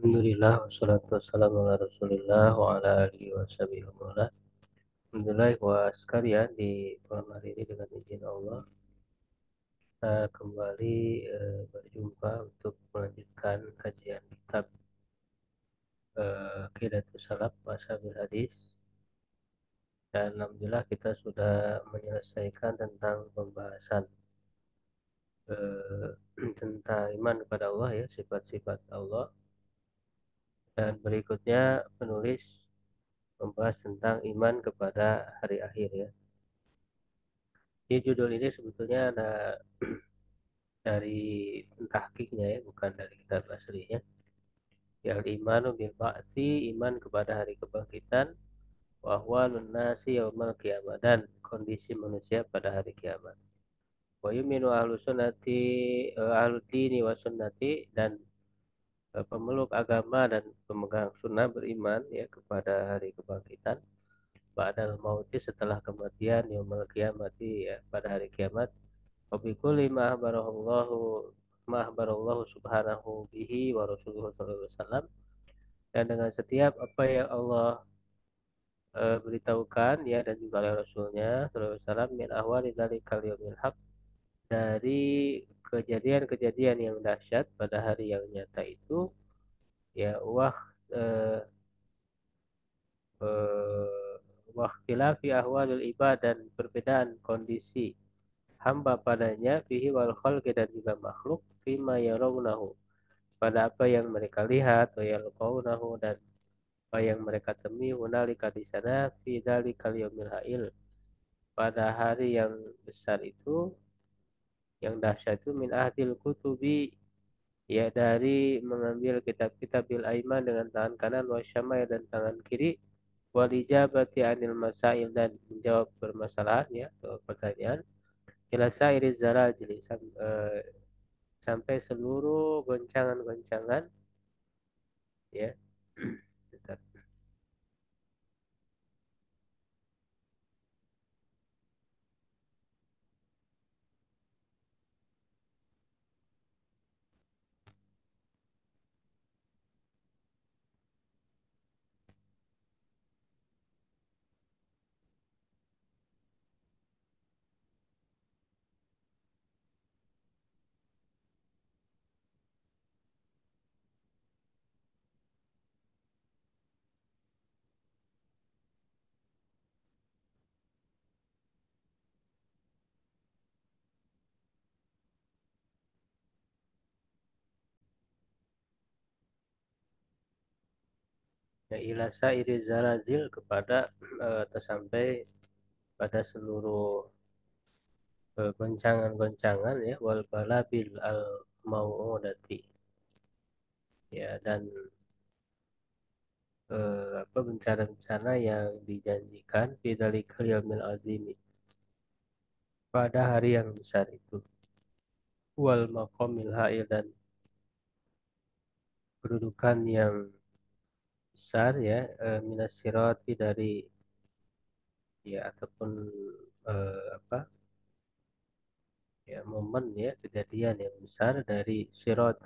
Alhamdulillah wassalatu wassalamu ala Rasulillah wa ala alihi wa sahbihi wa mawala. Alhamdulillah wa sekalian di malam hari ini dengan izin Allah kita kembali berjumpa untuk melanjutkan kajian kitab Aqidatus Salaf wa Ashabil Hadis, dan alhamdulillah kita sudah menyelesaikan tentang pembahasan eh, tentang iman kepada Allah, ya, sifat-sifat Allah, dan berikutnya penulis membahas tentang iman kepada hari akhir, ya. Di judul ini sebetulnya ada dari tahqiqnya, ya, bukan dari kitab aslinya. Yang imanu bil ba'si, iman kepada hari kebangkitan, wa ahwalun nasi yaumal qiyamah, dan kondisi manusia pada hari kiamat. Wa yuminu ahlu sunnati ahlu dini wa sunnati, dan pemeluk agama dan pemegang sunnah beriman, ya, kepada hari kebangkitan, ba'dal mauti, setelah kematian, yaumal qiyamati, ya, pada hari kiamat. Wabikulli ma'ahbarallahu subhanahu bihi wa rasuluhu sallallahu alaihi wasallam, dan dengan setiap apa yang Allah beritahukan, ya, dan juga oleh Rasulnya sallallahu alaihi wasallam, min ahwali dzalikal yaumil haq, dari kejadian-kejadian yang dahsyat pada hari yang nyata itu, ya, eh, eh, wahtilafi ahwalil ibad, dan perbedaan kondisi hamba padanya, fihi wal khalqi, dan juga makhluk, fima yarawnahu, pada apa yang mereka lihat, wa yalqaunahu, dan apa yang mereka temui, hunalika, di sana, fi dzalikal yaumil hail, pada hari yang besar itu, yang dahsyat itu, min ahdil kutubi, ya, dari mengambil kitab-kitab bil aiman, dengan tangan kanan, wa syamai, dan tangan kiri, wal ijabati anil masail, dan menjawab permasalahan, ya, atau pertanyaan, ila sairi zalajili, sampai seluruh goncangan-goncangan, ya. Bentar. Ya, ila sairi zalazil, kepada atau sampai pada seluruh goncangan-goncangan, ya, wal balabil al mau'udati, ya, dan apa, bencana-bencana yang dijanjikan, fidzalikal yaumil azimi, pada hari yang besar itu, wal maqamil ha'il, dan kedudukan yang besar, ya, minas sirati, dari, ya, ataupun apa, ya, momen, ya, kejadian yang besar dari sirat,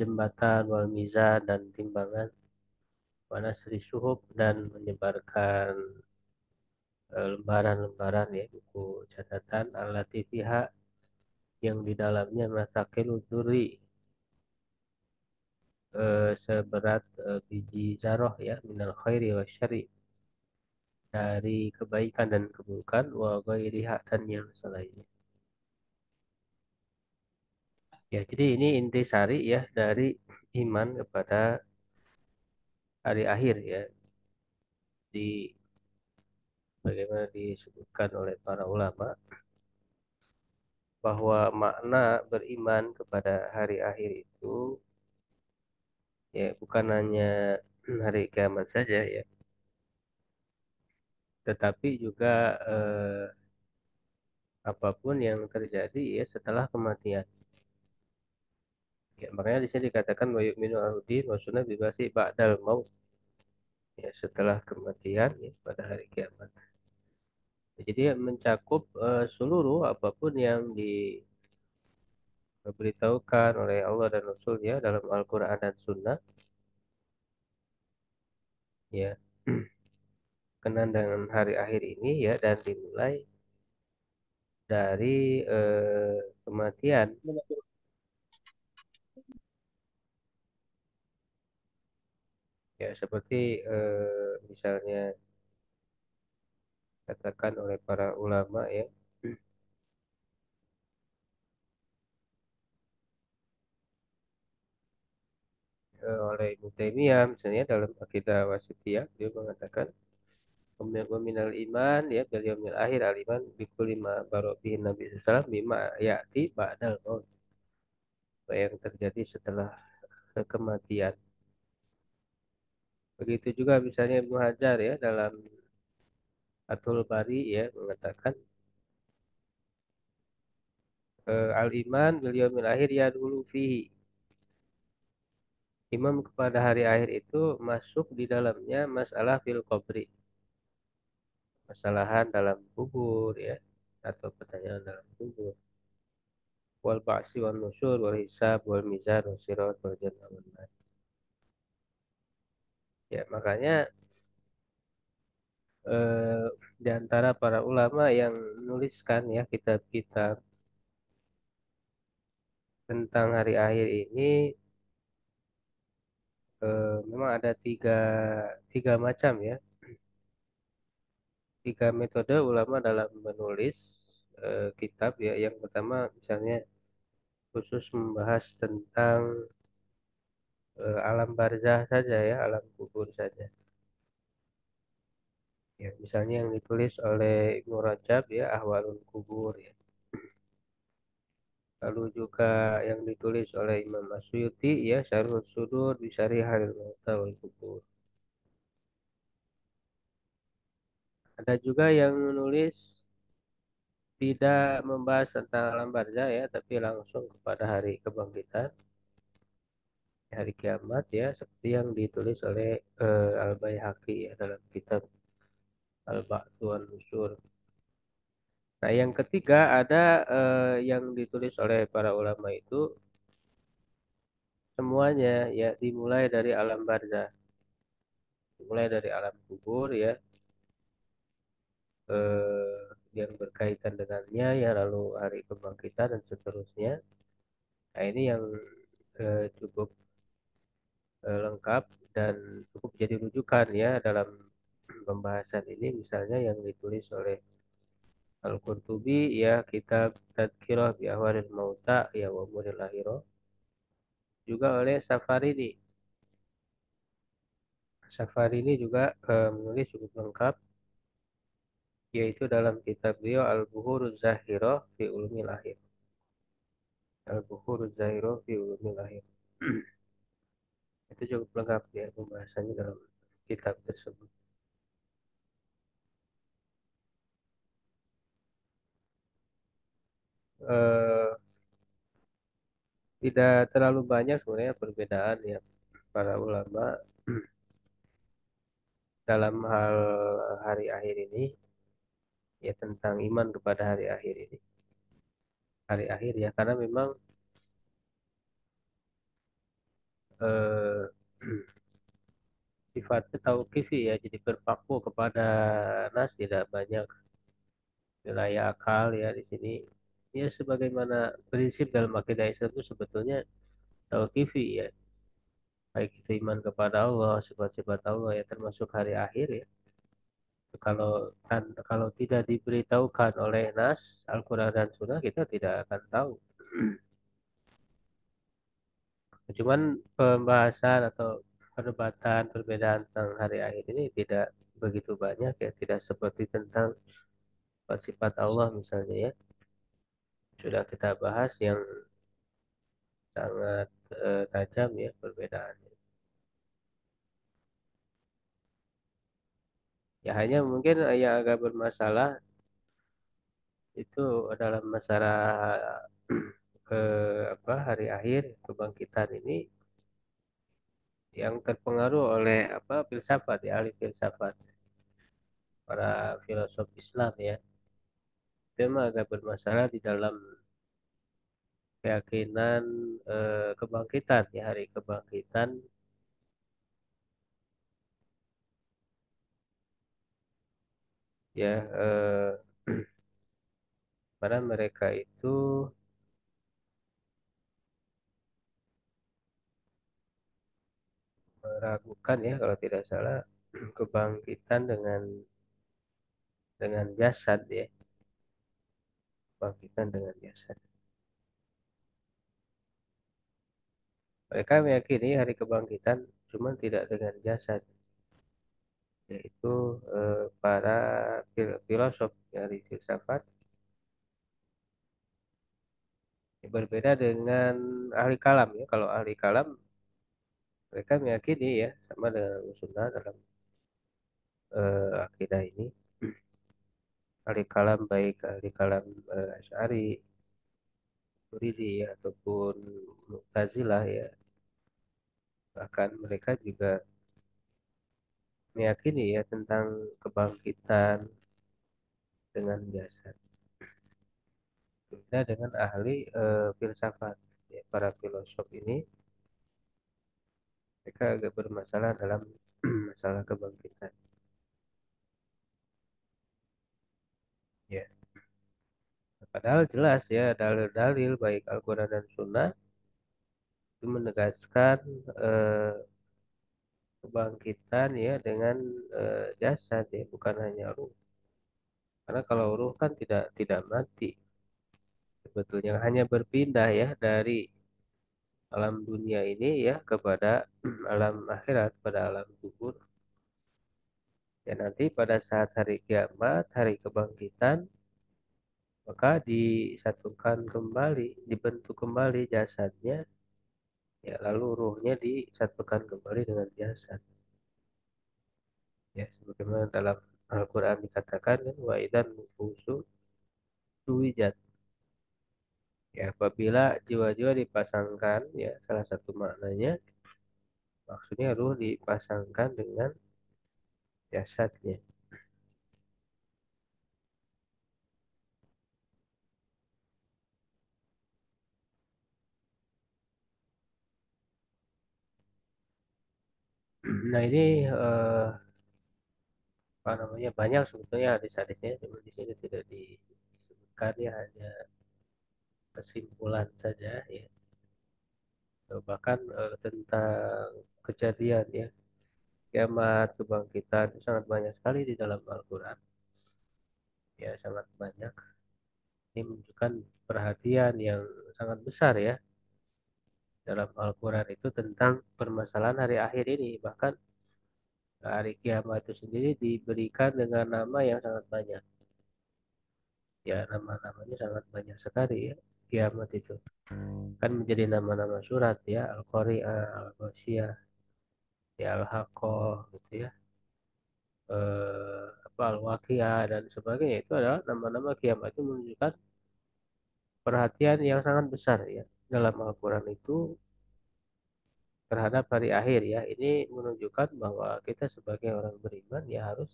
jembatan, wal mizan, dan timbangan, wa nasri suhuf, dan menyebarkan lembaran-lembaran, ya, buku catatan, allati fiha, yang di dalamnya masakil duri, seberat biji zarah, ya, minal khairi wa syari, dari kebaikan dan keburukan, wa ghairiha, dan yang selainnya. Ya, jadi ini intisari, ya, dari iman kepada hari akhir, ya, di bagaimana disebutkan oleh para ulama, bahwa makna beriman kepada hari akhir itu, ya, bukan hanya hari kiamat saja, ya, tetapi juga apapun yang terjadi, ya, setelah kematian. Ya, makanya di sini dikatakan wa yu'minu ahlud-din wa sunnah bibasi ba'dal maut, ya, setelah kematian, ya, pada hari kiamat. Jadi mencakup seluruh apapun yang diberitahukan oleh Allah dan Rasulnya dalam Al-Quran dan Sunnah, ya kenaan dengan hari akhir ini ya dan dimulai dari kematian ya seperti misalnya katakan oleh para ulama ya oleh Ibnu Taimiyah misalnya dalam Aqidah Wasithiyah dia mengatakan Peminal iman ya beliau yaumil akhir al iman bikul lima barobihin Nabi SAW bima ya'ti ba'dal maut apa yang terjadi setelah kematian. Begitu juga misalnya Ibnu Hajar ya dalam Fathul Bari ya mengatakan al iman beliau yaumil akhir ya dulu fihi. Imam kepada hari akhir itu masuk di dalamnya masalah fil qabri, masalahan dalam kubur ya atau pertanyaan dalam kubur. Wal ba'si wal nusyur wal hisab wal mizan wal sirat wal jannah wal nar. Ya, makanya eh, di antara para ulama yang menuliskan ya kitab-kitab tentang hari akhir ini memang ada tiga macam ya, tiga metode ulama dalam menulis kitab ya. Yang pertama misalnya khusus membahas tentang alam barzah saja ya, alam kubur saja. Ya, misalnya yang ditulis oleh Ibnu Rajab ya, Ahwalul Kubur ya. Lalu juga yang ditulis oleh Imam Asyuti ya Syarhus Sudur Bisari Halil Mauta wal Kubur. Ada juga yang menulis tidak membahas tentang alam barzah ya tapi langsung kepada hari kebangkitan, hari kiamat ya seperti yang ditulis oleh Al-Baihaqi ya dalam kitab Al-Ba'tsu wan Nusyur. Nah, yang ketiga ada yang ditulis oleh para ulama itu semuanya ya dimulai dari alam barzah, dimulai dari alam kubur ya yang berkaitan dengannya ya lalu hari kebangkitan dan seterusnya. Nah, ini yang cukup lengkap dan cukup jadi rujukan ya dalam pembahasan ini misalnya yang ditulis oleh Al-Qurtubi ya kitab Tadkirah bi Ahwalil Mauta ya wa Umuril Akhirah, juga oleh Safarini. Safarini juga menulis cukup lengkap yaitu dalam kitab beliau Al-Buhuruz Zahirah fi Ulumil Akhir. Al-Buhuruz Zahirah fi Ulumil Akhir. Itu cukup lengkap ya pembahasannya dalam kitab tersebut. Eh, Tidak terlalu banyak sebenarnya perbedaan ya para ulama dalam hal hari akhir ini ya tentang iman kepada hari akhir ini. Hari akhir ya karena memang eh, sifatnya tauqifi ya jadi berpaku kepada nas tidak banyak wilayah akal ya di sini. Ya sebagaimana prinsip dalam akidah Islam itu sebetulnya tauqifi ya. Baik itu iman kepada Allah, sifat-sifat Allah ya termasuk hari akhir ya. Kalau tidak diberitahukan oleh nas Al-Quran dan Sunnah kita tidak akan tahu. Cuman pembahasan atau perdebatan perbedaan tentang hari akhir ini tidak begitu banyak ya, tidak seperti tentang sifat Allah misalnya ya. Sudah kita bahas yang sangat tajam ya perbedaannya. Ya hanya mungkin yang agak bermasalah itu adalah masalah ke hari akhir kebangkitan ini yang terpengaruh oleh filsafat ya ahli filsafat para filosof Islam ya itu memang agak bermasalah di dalam keyakinan kebangkitan ya hari kebangkitan ya, mana mereka itu meragukan ya kalau tidak salah kebangkitan dengan jasad ya, kebangkitan dengan jasad. Mereka meyakini hari kebangkitan cuma tidak dengan jasad, yaitu para filosof dari filsafat berbeda dengan ahli kalam ya. Kalau ahli kalam mereka meyakini ya sama dengan Sunnah dalam akidah ini. Ahli kalam baik ahli kalam Asy'ari, Maturidi ya, ataupun Mu'tazilah ya. Bahkan mereka juga meyakini ya tentang kebangkitan dengan jasad. Beda dengan ahli filsafat. Ya, para filosof ini mereka agak bermasalah dalam masalah kebangkitan. Ya, padahal jelas ya dalil-dalil baik Al-Quran dan Sunnah itu menegaskan eh, kebangkitan ya dengan jasad ya, bukan hanya ruh. Karena kalau ruh kan tidak mati, sebetulnya hanya berpindah ya dari alam dunia ini ya kepada alam akhirat, pada alam kubur. Ya nanti pada saat hari kiamat, hari kebangkitan, maka disatukan kembali, dibentuk kembali jasadnya, ya lalu ruhnya disatukan kembali dengan jasad. Ya sebagaimana dalam Al-Quran dikatakan kan wa idan nufusu suwijat. Ya apabila jiwa-jiwa dipasangkan, ya salah satu maknanya maksudnya ruh dipasangkan dengan jasadnya. Nah ini apa namanya banyak sebetulnya hadis-hadisnya, cuma di sini tidak disebutkan ya, hanya kesimpulan saja ya. Bahkan tentang kejadian ya kiamat kebangkitan itu sangat banyak sekali di dalam Al-Quran, ya sangat banyak. Ini menunjukkan perhatian yang sangat besar ya dalam Al-Quran itu tentang permasalahan hari akhir ini. Bahkan hari kiamat itu sendiri diberikan dengan nama yang sangat banyak. Ya nama-namanya sangat banyak sekali ya kiamat itu. Kan menjadi nama-nama surat ya, Al-Qari'ah, Al-Ghasyiyah, ya Al-Haqqah gitu ya. Apa Al-Waqiah dan sebagainya itu adalah nama-nama kiamat itu menunjukkan perhatian yang sangat besar ya dalam Al-Quran itu terhadap hari akhir ya. Ini menunjukkan bahwa kita sebagai orang beriman ya harus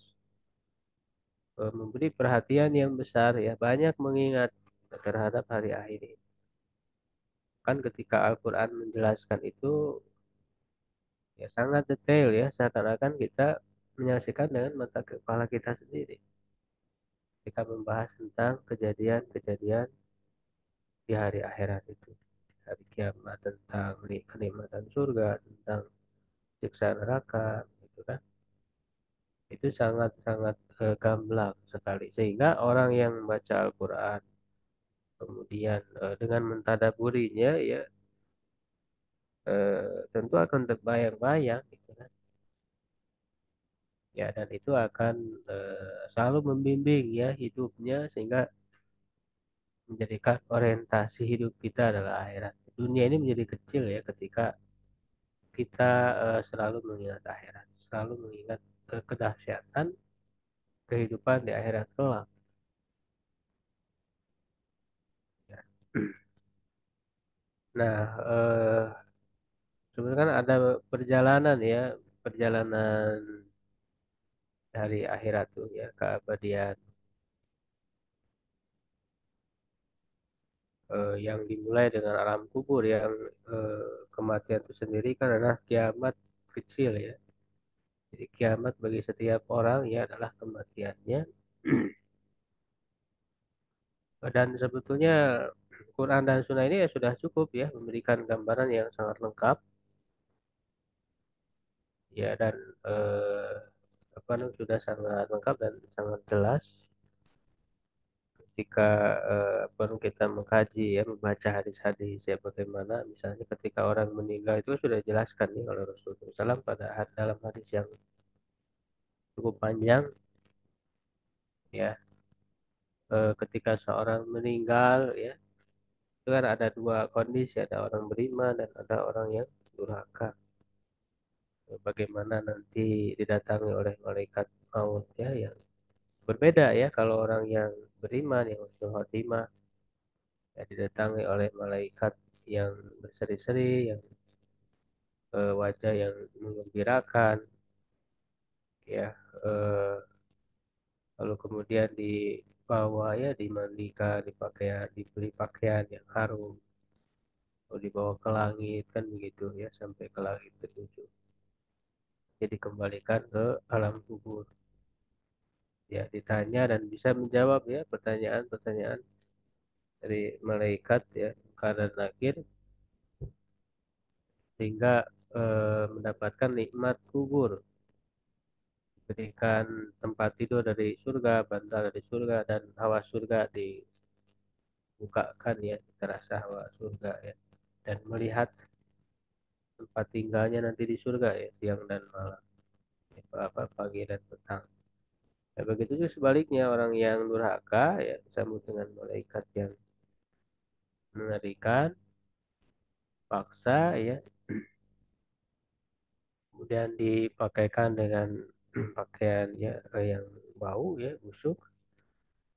memberi perhatian yang besar ya, banyak mengingat terhadap hari akhir ini. Kan ketika Al-Quran menjelaskan itu ya sangat detail ya, seakan-akan kita menyaksikan dengan mata kepala kita sendiri. Kita membahas tentang kejadian-kejadian di hari akhirat itu. Hari kiamat, tentang kenikmatan surga, tentang siksa neraka, gitu kan. Itu sangat-sangat gamblang sekali. Sehingga orang yang membaca Al-Quran, kemudian dengan mentadaburinya, ya tentu akan terbayang-bayang, gitu kan. Ya, dan itu akan selalu membimbing ya hidupnya, sehingga menjadikan orientasi hidup kita adalah akhirat. Dunia ini menjadi kecil ya ketika kita selalu mengingat akhirat, selalu mengingat kedahsyatan kehidupan di akhirat kelak. Ya. Nah, sebenarnya kan ada perjalanan ya, perjalanan dari akhirat tuh ya, keabadian yang dimulai dengan alam kubur, yang kematian itu sendiri kan adalah kiamat kecil ya. Jadi kiamat bagi setiap orang ya adalah kematiannya. Dan sebetulnya Quran dan Sunnah ini ya sudah cukup ya memberikan gambaran yang sangat lengkap ya dan eh, apa namanya, sudah sangat lengkap dan sangat jelas ketika perlu kita mengkaji ya membaca hadis-hadis ya bagaimana misalnya ketika orang meninggal itu sudah dijelaskan nih oleh Rasulullah SAW pada dalam hadis yang cukup panjang ya ketika seorang meninggal ya itu kan ada dua kondisi ada orang beriman dan ada orang yang durhaka. Bagaimana nanti didatangi oleh malaikat maut ya yang berbeda ya kalau orang yang beriman yang husnul khotimah ya didatangi oleh malaikat yang berseri-seri yang wajah yang menggembirakan ya eh, lalu kemudian dibawa ya dimandikan dipakaian diberi pakaian yang harum lalu dibawa ke langit kan begitu ya sampai ke langit ketujuh jadi dikembalikan ke alam kubur ya ditanya dan bisa menjawab ya pertanyaan-pertanyaan dari malaikat ya kanan nakir sehingga mendapatkan nikmat kubur diberikan tempat tidur dari surga bantal dari surga dan hawa surga dibukakan ya terasa hawa surga ya dan melihat tempat tinggalnya nanti di surga ya siang dan malam ya, apa pagi dan petang ya, begitu juga sebaliknya orang yang durhaka ya disambut dengan malaikat yang mengerikan paksa ya kemudian dipakaikan dengan pakaian ya yang bau ya busuk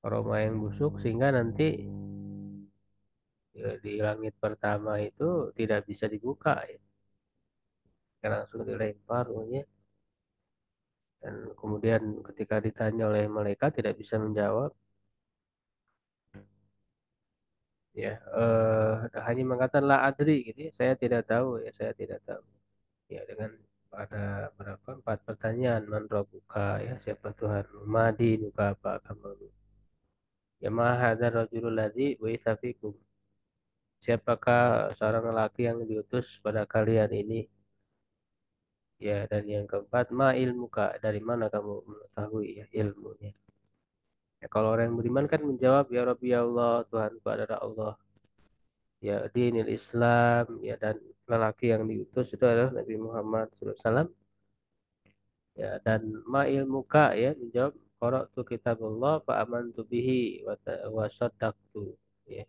aroma yang busuk sehingga nanti ya, di langit pertama itu tidak bisa dibuka ya langsung dilempar ya dan kemudian ketika ditanya oleh malaikat tidak bisa menjawab ya hanya mengatakan la adri gitu ya saya tidak tahu ya saya tidak tahu ya dengan ada berapa empat pertanyaan man rabbuka ya siapa Tuhanmu madi nuka apa agamamu ya ma hadzal rajulul ladzi bu'itsa fikum siapakah seorang lelaki yang diutus pada kalian ini ya dan yang keempat ma ilmuka dari mana kamu mengetahui ya ilmunya ya kalau orang yang beriman kan menjawab ya Rabbi ya Allah Tuhanku adalah Allah ya dinil Islam ya dan lelaki yang diutus itu adalah Nabi Muhammad SAW ya dan ma ilmuka ya menjawab qara'tu kitabullah fa amantu bihi wa saddaqtu ya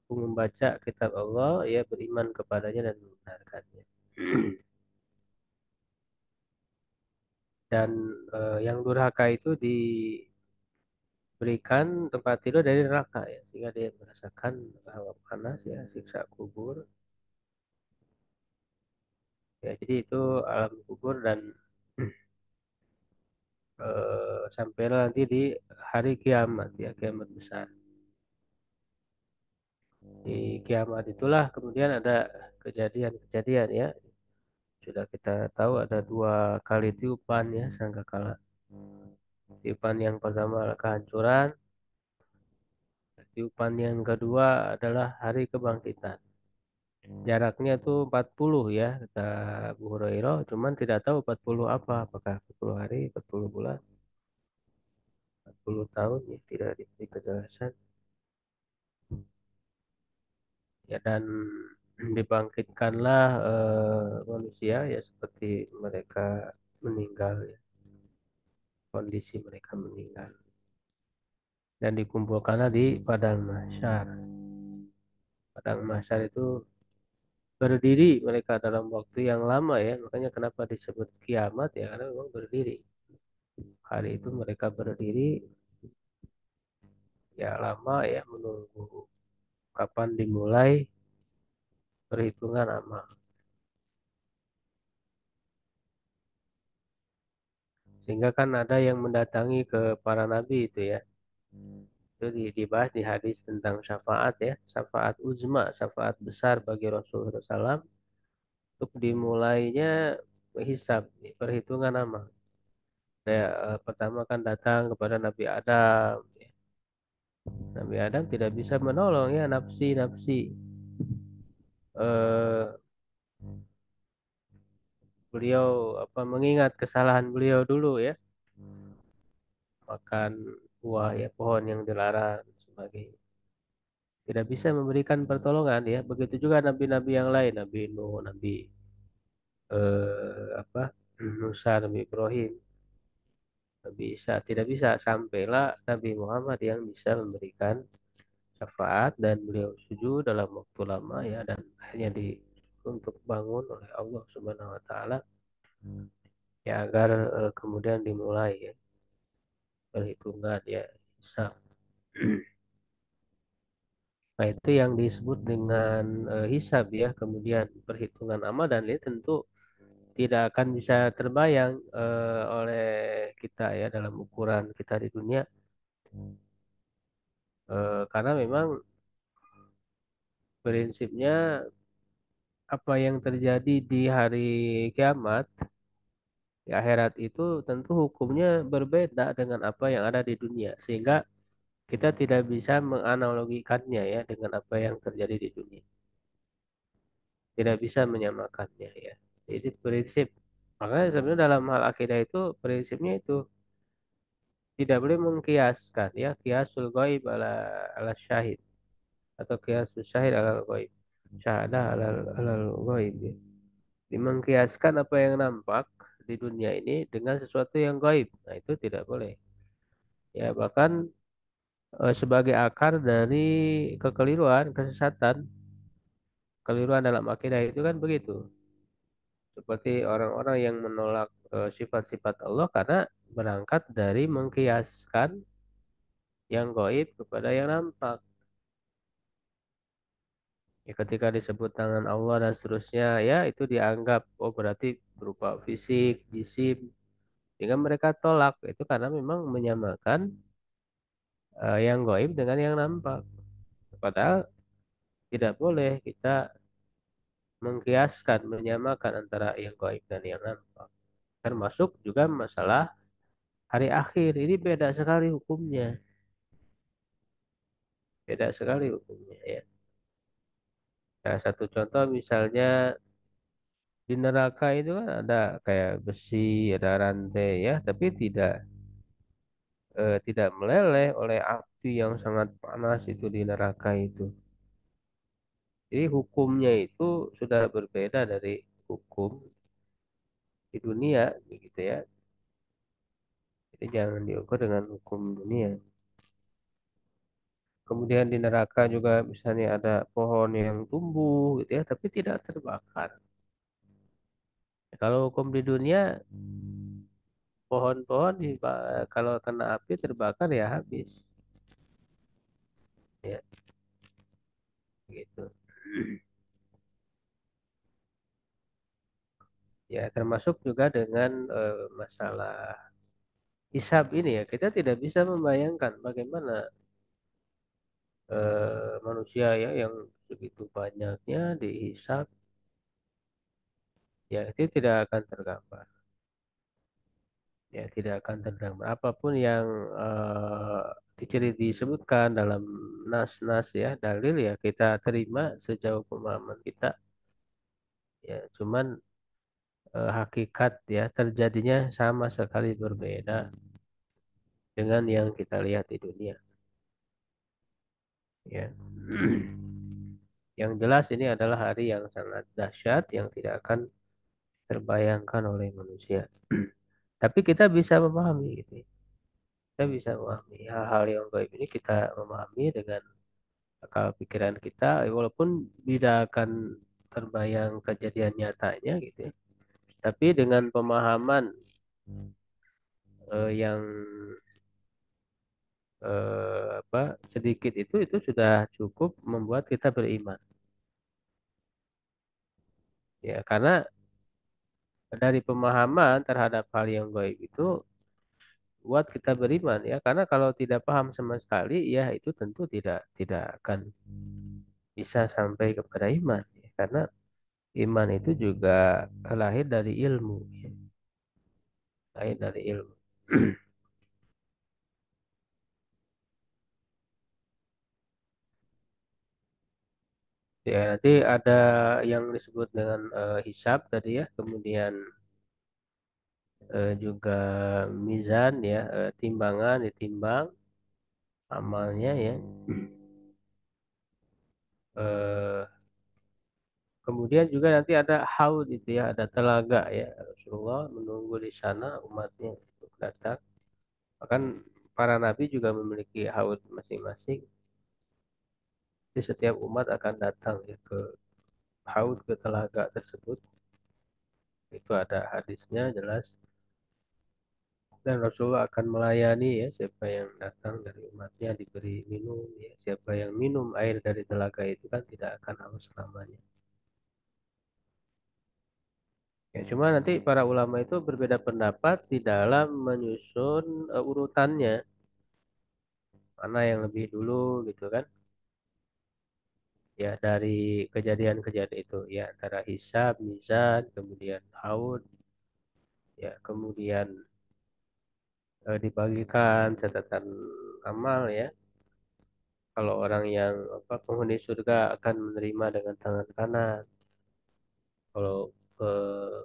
aku membaca kitab Allah ya beriman kepadanya dan membenarkannya dan yang durhaka itu diberikan tempat tidur dari neraka ya sehingga dia merasakan hawa panas ya siksa kubur ya jadi itu alam kubur dan sampai nanti di hari kiamat ya kiamat besar di kiamat itulah kemudian ada kejadian-kejadian ya sudah kita tahu ada dua kali tiupan ya sangkakala tiupan yang pertama kehancuran tiupan yang kedua adalah hari kebangkitan jaraknya tuh 40 ya kata Abu Hurairah cuman tidak tahu 40 apa apakah 40 hari 40 bulan 40 tahun ya tidak diberi kejelasan ya dan dibangkitkanlah manusia ya seperti mereka meninggal ya kondisi mereka meninggal dan dikumpulkanlah di padang mahsyar padang mahsyar itu berdiri mereka dalam waktu yang lama ya makanya kenapa disebut kiamat ya karena memang berdiri hari itu mereka berdiri ya lama ya menunggu kapan dimulai perhitungan amal sehingga kan ada yang mendatangi ke para nabi itu ya itu dibahas di hadis tentang syafaat ya syafaat uzma syafaat besar bagi Rasulullah SAW untuk dimulainya hisab perhitungan amal Kayak pertama kan datang kepada Nabi Adam. Nabi Adam tidak bisa menolong ya nafsi-nafsi. Eh, Beliau apa mengingat kesalahan beliau dulu ya, makan buah ya pohon yang dilarang dan sebagainya. Tidak bisa memberikan pertolongan ya. Begitu juga nabi-nabi yang lain, Nabi Nuh, Nabi apa Musa, Nabi Ibrahim, Nabi Isa tidak bisa sampailah Nabi Muhammad yang bisa memberikan syafaat dan beliau sujud dalam waktu lama ya dan akhirnya untuk bangun oleh Allah Subhanahu wa taala ya agar kemudian dimulai ya perhitungan ya hisab. Nah, itu yang disebut dengan hisab ya. Kemudian perhitungan amal dan ini tentu tidak akan bisa terbayang oleh kita ya dalam ukuran kita di dunia. Karena memang prinsipnya apa yang terjadi di hari kiamat di akhirat itu tentu hukumnya berbeda dengan apa yang ada di dunia. Sehingga kita tidak bisa menganalogikannya ya dengan apa yang terjadi di dunia. Tidak bisa menyamakannya ya. Jadi prinsip makanya sebenarnya dalam hal akidah itu prinsipnya itu tidak boleh mengkiaskan ya kiasul ghaib ala syahid atau kiasul syahid ala ghaib syahadah ala ghaib ya. Mengkiaskan apa yang nampak di dunia ini dengan sesuatu yang gaib. Nah, itu tidak boleh. Ya, bahkan sebagai akar dari kekeliruan, kesesatan, keliruan dalam akidah itu kan begitu. Seperti orang-orang yang menolak sifat-sifat Allah karena berangkat dari mengkiaskan yang gaib kepada yang nampak. Ya, ketika disebut tangan Allah dan seterusnya, ya itu dianggap oh berarti berupa fisik, jisim, sehingga mereka tolak itu karena memang menyamakan yang gaib dengan yang nampak. Padahal tidak boleh kita mengkiaskan, menyamakan antara yang gaib dan yang nampak. Termasuk juga masalah hari akhir. Ini beda sekali hukumnya. Beda sekali hukumnya ya. Nah, satu contoh misalnya di neraka itu kan ada kayak besi, ada rantai ya, tapi tidak meleleh oleh api yang sangat panas itu di neraka itu. Jadi hukumnya itu sudah berbeda dari hukum di dunia, begitu ya. Jadi jangan diukur dengan hukum dunia. Kemudian di neraka juga misalnya ada pohon yang tumbuh, gitu ya, tapi tidak terbakar. Kalau hukum di dunia, pohon-pohon kalau kena api terbakar ya habis, ya gitu. Ya termasuk juga dengan masalah hisab ini ya, kita tidak bisa membayangkan bagaimana manusia ya yang begitu banyaknya dihisab, ya itu tidak akan tergambar. Ya tidak akan tergambar. Apapun yang disebutkan dalam nas-nas ya, dalil ya kita terima sejauh pemahaman kita. Ya, cuman hakikat ya terjadinya sama sekali berbeda dengan yang kita lihat di dunia. Ya. Yang jelas ini adalah hari yang sangat dahsyat yang tidak akan terbayangkan oleh manusia. Tapi kita bisa memahami gitu. Ya. Kita bisa memahami hal-hal yang gaib ini kita memahami dengan akal pikiran kita walaupun tidak akan terbayang kejadian nyatanya gitu ya. Tapi dengan pemahaman yang apa sedikit itu sudah cukup membuat kita beriman. Ya, karena dari pemahaman terhadap hal yang gaib itu buat kita beriman ya. Karena kalau tidak paham sama sekali ya itu tentu tidak akan bisa sampai kepada iman ya. Karena iman itu juga lahir dari ilmu ya. Lahir dari ilmu. Ya, nanti ada yang disebut dengan hisab tadi ya, kemudian juga mizan ya, timbangan ditimbang amalnya ya. Eh, Kemudian juga nanti ada haud itu ya, ada telaga ya. Rasulullah menunggu di sana umatnya untuk datang. Bahkan para nabi juga memiliki haud masing-masing. Jadi setiap umat akan datang ya ke haud, ke telaga tersebut. Itu ada hadisnya jelas. Dan Rasulullah akan melayani ya siapa yang datang dari umatnya diberi minum ya. Siapa yang minum air dari telaga itu kan tidak akan haus selamanya. Ya, cuma nanti para ulama itu berbeda pendapat di dalam menyusun urutannya, mana yang lebih dulu gitu kan. Ya dari kejadian-kejadian itu ya antara hisab, mizan, kemudian haud, ya kemudian dibagikan catatan amal ya. Kalau orang yang penghuni surga akan menerima dengan tangan kanan. Kalau eh,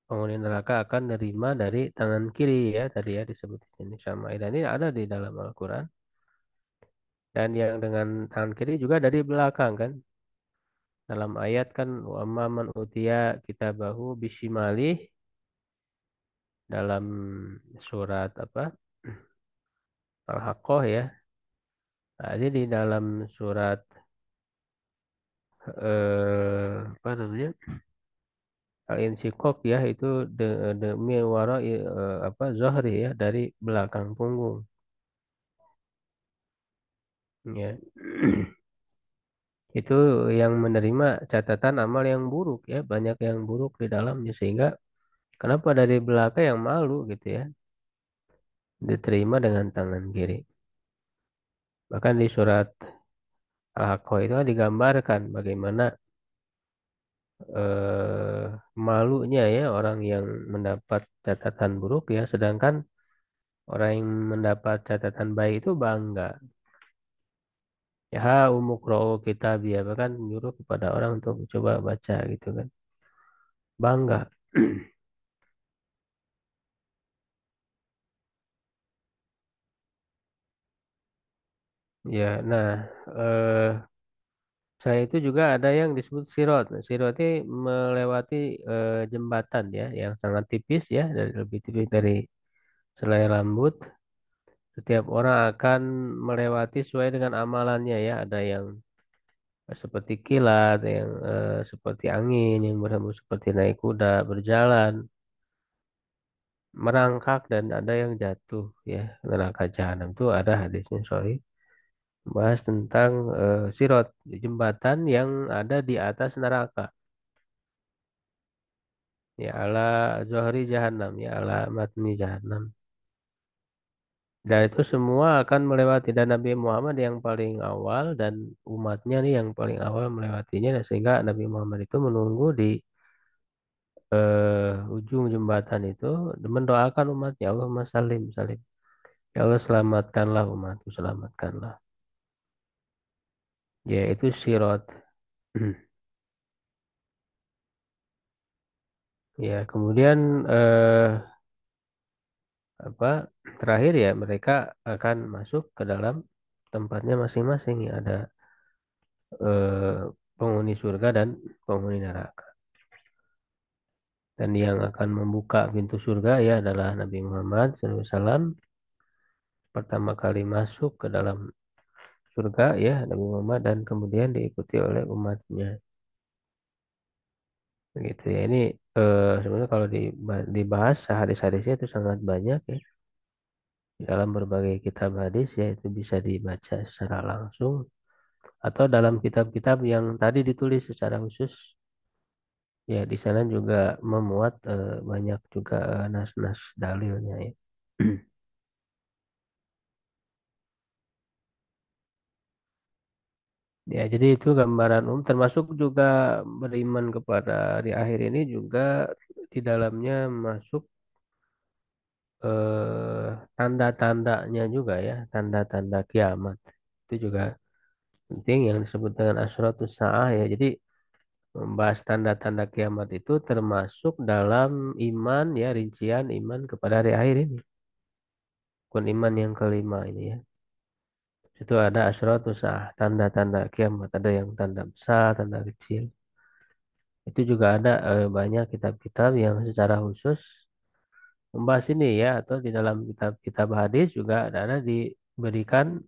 penghuni neraka akan menerima dari tangan kiri ya tadi ya disebut di sini sama. Dan ini ada di dalam Al-Quran. Dan yang dengan tangan kiri juga dari belakang kan. Dalam ayat kan wa man utiya kitabahu bishimali dalam surat Al-Haqqah ya. Nah, jadi di dalam surat apa namanya? Al-Insyiqaq ya itu demi wara Zohri ya dari belakang punggung ya. Itu yang menerima catatan amal yang buruk ya, banyak yang buruk di dalamnya sehingga kenapa dari belakang yang malu gitu ya, diterima dengan tangan kiri. Bahkan di surat Al-Haqqah itu kan digambarkan bagaimana eh, malunya ya orang yang mendapat catatan buruk ya, sedangkan orang yang mendapat catatan baik itu bangga. Ya umukro kita biar bahkan menyuruh kepada orang untuk coba baca gitu kan. Bangga. Ya, nah eh, saya itu juga ada yang disebut sirot. Nah, sirot ini melewati jembatan ya, yang sangat tipis ya, dari lebih tipis dari selai rambut. Setiap orang akan melewati sesuai dengan amalannya ya. Ada yang seperti kilat, yang seperti angin, yang berhembus seperti naik kuda, berjalan, merangkak, dan ada yang jatuh ya. Neraka jahanam itu ada hadisnya, sorry. Bahas tentang sirot, jembatan yang ada di atas neraka. Ya ala Zohri Jahannam, ya ala matni Jahannam. Dan itu semua akan melewati dan Nabi Muhammad yang paling awal dan umatnya nih yang paling awal melewatinya dan sehingga Nabi Muhammad itu menunggu di ujung jembatan itu dan mendoakan umatnya Allahumma salim salim. Ya Allah selamatkanlah umatku selamatkanlah. Ya itu sirat. Ya kemudian apa terakhir ya mereka akan masuk ke dalam tempatnya masing-masing ya ada eh, penghuni surga dan penghuni neraka. Dan yang akan membuka pintu surga ya adalah Nabi Muhammad SAW pertama kali masuk ke dalam surga ya Nabi Muhammad dan kemudian diikuti oleh umatnya. Begitu ya. Ini sebenarnya kalau dibahas hadis-hadisnya itu sangat banyak ya. Di dalam berbagai kitab hadis ya itu bisa dibaca secara langsung atau dalam kitab-kitab yang tadi ditulis secara khusus. Ya, di sana juga memuat banyak juga nas-nas dalilnya ya. Ya, jadi itu gambaran termasuk juga beriman kepada hari akhir ini juga di dalamnya masuk tanda-tandanya juga ya, tanda-tanda kiamat. Itu juga penting yang disebut dengan asyratus saah ya. Jadi membahas tanda-tanda kiamat itu termasuk dalam iman ya, rincian iman kepada hari akhir ini. Rukun iman yang kelima ini ya. Itu ada asyratus saah, tanda-tanda kiamat. Ada yang tanda besar, tanda kecil. Itu juga ada banyak kitab-kitab yang secara khusus membahas ini ya, atau di dalam kitab-kitab hadis juga ada diberikan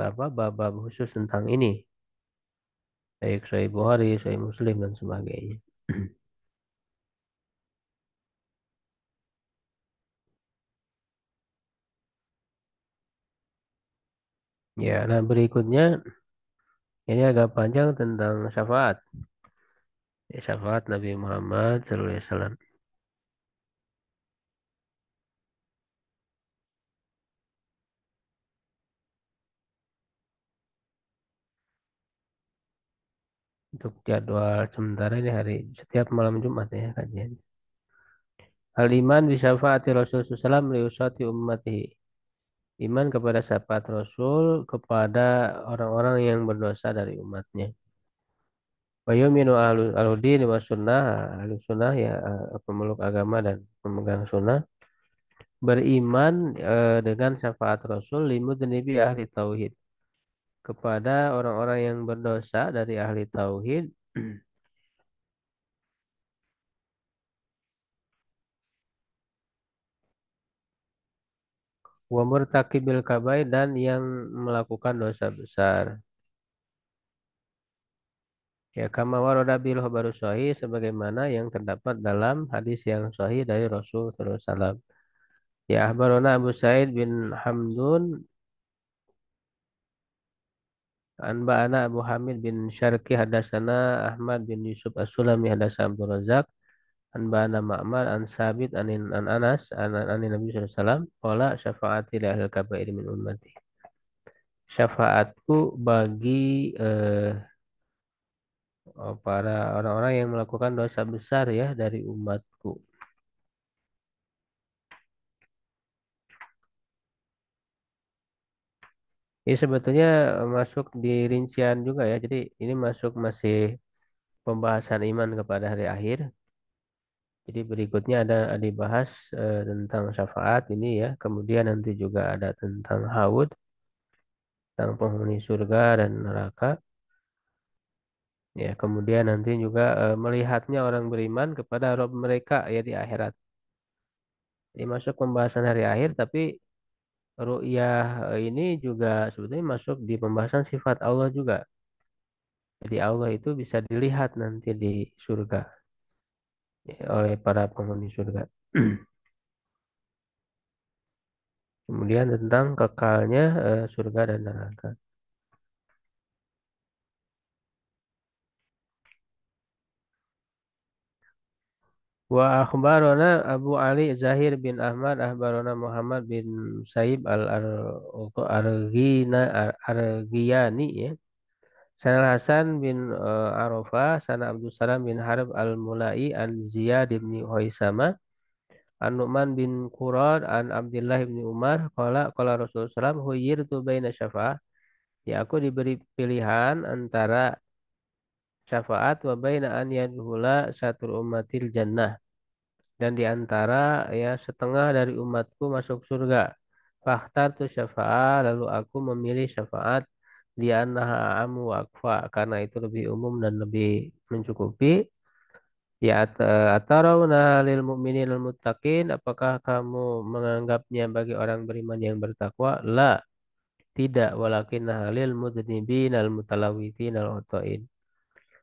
apa bab-bab khusus tentang ini, baik Sahih Bukhari, Sahih Muslim dan sebagainya. Ya, nah berikutnya ini agak panjang tentang syafaat. Ya, syafaat Nabi Muhammad SAW. Untuk jadwal sementara ini hari setiap malam Jumat ya kajian. Al iman bi syafaati Rasul SAW liusati ummatihi. Iman kepada syafaat Rasul kepada orang-orang yang berdosa dari umatnya. Wa yuminu ahludin wa sunnah. Ahlu sunnah ya pemeluk agama dan pemegang sunnah. Beriman dengan syafaat Rasul limudnibi ahli tauhid. Kepada orang-orang yang berdosa dari ahli tauhid. Wa murtakibil kabair dan yang melakukan dosa besar. Ya kama waroda bil khabaru sahih sebagaimana yang terdapat dalam hadis yang sahih dari Rasul sallallahu alaihi wasallam. Ya ahbarona Abu Said bin Hamdun Anba'ana Abu Hamid bin Syarki hadasana Ahmad bin Yusuf As-Sulami hadasana Abdul Razak Anba'ana Ma'mar an Sabit an Anas an Nabi sallallahu alaihi wasallam qala syafaati li ahlil kabair min ummati. Syafaatku bagi para orang-orang yang melakukan dosa besar ya dari umatku. Ini sebetulnya masuk di rincian juga ya. Jadi ini masuk masih pembahasan iman kepada hari akhir. Jadi berikutnya ada dibahas tentang syafaat ini ya. Kemudian nanti juga ada tentang haud, tentang penghuni surga dan neraka. Ya, kemudian nanti juga melihatnya orang beriman kepada Rob mereka ya di akhirat. Ini masuk pembahasan hari akhir, tapi ru'yah ini juga sebetulnya masuk di pembahasan sifat Allah juga. Jadi Allah itu bisa dilihat nanti di surga ya, oleh para penghuni surga. Kemudian tentang kekalnya surga dan neraka. Wa akhbarona Abu Ali Zahir bin Ahmad akhbarona Muhammad bin Saib Argiyani ya. Sanal Hasan bin Arafah, Sana Abdul Salam bin Harb al-Mulai an Ziyad bin Huwaisama an Nu'man bin Qurad an Abdullah bin Umar qala Rasulullah SAW huyyirtu baina syafa'ah. Ya aku diberi pilihan antara syafaat wa baina an yadhula satu ummatil jannah dan di antara ya setengah dari umatku masuk surga. Fakhtar tu syafaat lalu aku memilih syafaat di annaha amu wakfa karena itu lebih umum dan lebih mencukupi. Ya atarawna lil mu'minin al muttaqin apakah kamu menganggapnya bagi orang beriman yang bertakwa? La, tidak walakin halil mudnibin al mutalawitin al khotoin.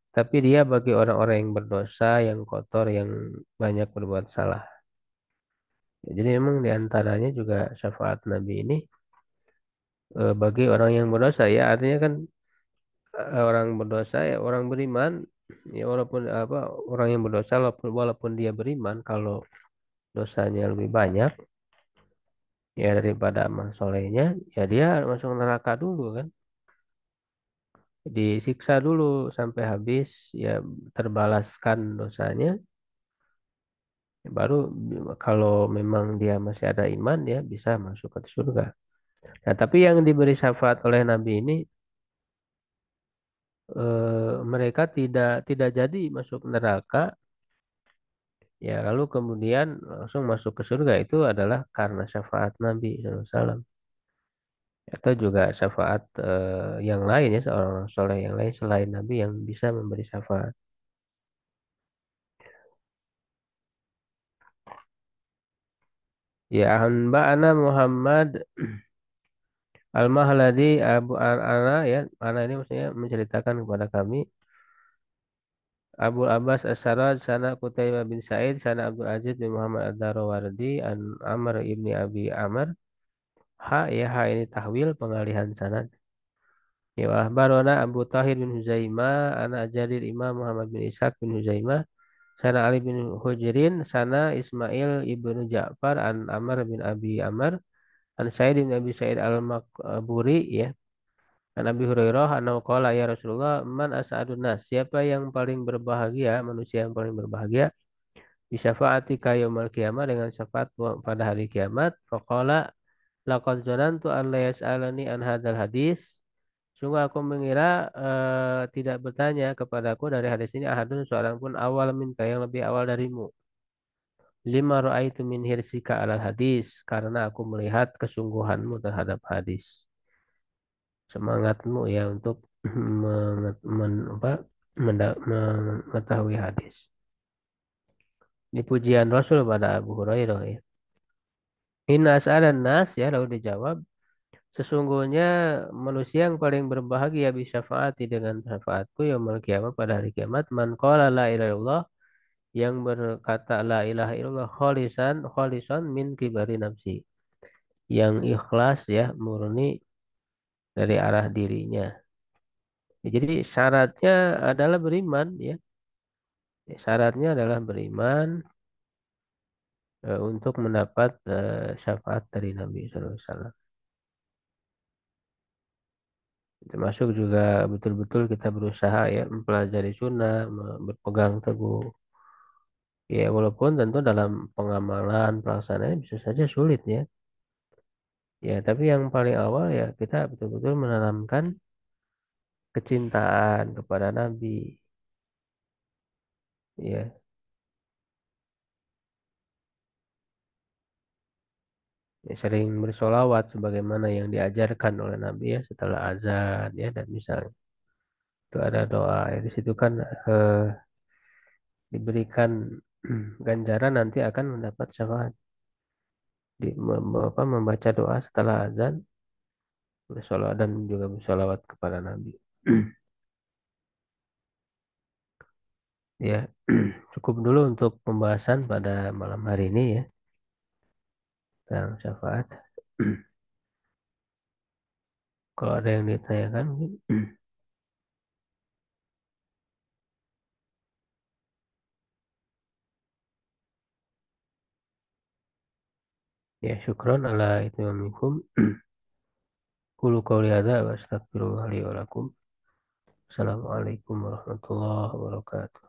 Tapi dia bagi orang-orang yang berdosa, yang kotor, yang banyak berbuat salah. Ya, jadi memang diantaranya juga syafaat Nabi ini bagi orang yang berdosa ya artinya kan orang berdosa ya orang beriman ya walaupun apa orang yang berdosa walaupun dia beriman kalau dosanya lebih banyak ya daripada amal solehnya ya dia masuk neraka dulu kan disiksa dulu sampai habis ya terbalaskan dosanya Baru kalau memang dia masih ada iman ya bisa masuk ke surga. Nah, tapi yang diberi syafaat oleh Nabi ini mereka tidak jadi masuk neraka ya lalu kemudian langsung masuk ke surga itu adalah karena syafaat Nabi SAW atau juga syafaat yang lain ya seorang soleh yang lain selain Nabi yang bisa memberi syafaat. Ya anba'ana Muhammad Al-Mahladi Abu Ana ya Ana ini maksudnya menceritakan kepada kami Abu Abbas As-Sarraj sana Qutaibah bin Sa'id sana Abdul Aziz bin Muhammad Ad-Darawardi an Amr ibni Abi Amr ha ini tahwil pengalihan sanad. Ya barona Abu Tahir bin Huzaimah ana Jarir Imam Muhammad bin Ishaq bin Huzaimah sana Ali bin Hujrin sana Ismail ibnu Ja'far an Amr bin Abi Amr an Sa'id bin Abi Sa'id al-Maqburi ya an Abi Hurairah annahu qala ya Rasulullah man as'adun nas siapa yang paling berbahagia manusia yang paling berbahagia bisyafaati yaumil kiamah dengan syafaat pada hari kiamat faqala laqad zanantu an la yas'alani an hadzal hadis. Sungguh aku mengira tidak bertanya kepadaku dari hadis ini ahadun seorang pun awal minka yang lebih awal darimu. Lima ra'aitu min hirsika alal hadis karena aku melihat kesungguhanmu terhadap hadis. Semangatmu ya untuk mengetahui hadis. Ini pujian Rasul pada Abu Hurairah ya. Inna as'alan nas ya lalu dijawab sesungguhnya manusia yang paling berbahagia bisyafaati dengan syafaatku yaumul kiamat pada hari kiamat man qala la ilaha illallah yang berkata la ilaha illallah kholisan min kibari nafsi yang ikhlas ya murni dari arah dirinya. Ya, jadi syaratnya adalah beriman ya. Ya, syaratnya adalah beriman untuk mendapat syafaat dari Nabi SAW. Termasuk juga betul-betul kita berusaha ya mempelajari sunnah, berpegang teguh. Ya walaupun tentu dalam pengamalan pelaksanaan bisa saja sulit ya. Ya tapi yang paling awal ya kita betul-betul menanamkan kecintaan kepada Nabi. Ya, ya sering bersolawat sebagaimana yang diajarkan oleh Nabi ya setelah azan ya dan misalnya itu ada doa ya di situ kan eh, diberikan ganjaran nanti akan mendapat syafaat membaca doa setelah azan bersolawat dan juga bersolawat kepada Nabi. Ya, cukup dulu untuk pembahasan pada malam hari ini ya tentang syafaat. Kalau ada yang ditanyakan, mungkin. Ya syukron ala itmamikum. Qulu qawli hadza wa astaghfirullah li wa lakum. Assalamualaikum warahmatullahi wabarakatuh.